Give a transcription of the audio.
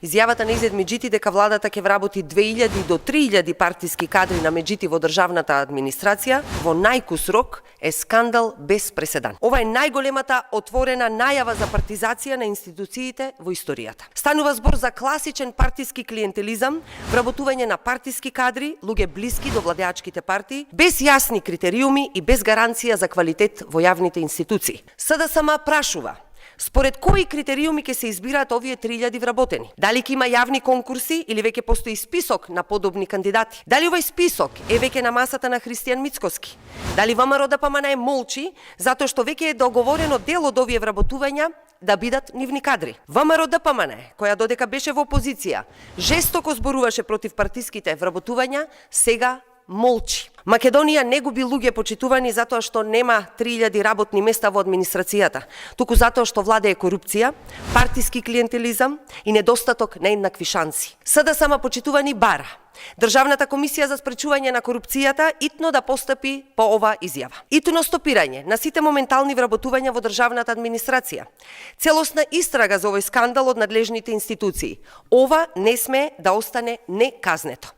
Изјавата на Изет Меджити дека владата ќе вработи 2000 до 3000 партиски кадри на Меджити во државната администрација во најкус рок е скандал без преседан. Ова е најголемата отворена најава за партизација на институциите во историјата. Станува збор за класичен партиски клиентелизам, вработување на партиски кадри, луѓе блиски до владеачките партии, без јасни критериуми и без гаранција за квалитет во јавните институции. СДСМ прашува: според кои критериуми ќе се избираат овие 3000 вработени? Дали ќе има јавни конкурси или веќе постои список на подобни кандидати? Дали овој список е веќе на масата на Христијан Мицкоски? Дали ВМРО ДПМН молчи затоа што веќе е договорено дел од овие вработувања да бидат нивни кадри? ВМРО ДПМН, која додека беше во опозиција, жестоко зборуваше против партиските вработувања, сега молчи. Македонија не губи луѓе почитувани затоа што нема 3000 работни места во администрацијата, туку затоа што владее корупција, партиски клиентелизам и недостаток на еднакви шанси. СДСМ почитувани бара Државната комисија за спречување на корупцијата итно да постапи по ова изјава. Итно стопирање на сите моментални вработувања во државната администрација. Целосна истрага за овој скандал од надлежните институции. Ова не сме да остане неказнето.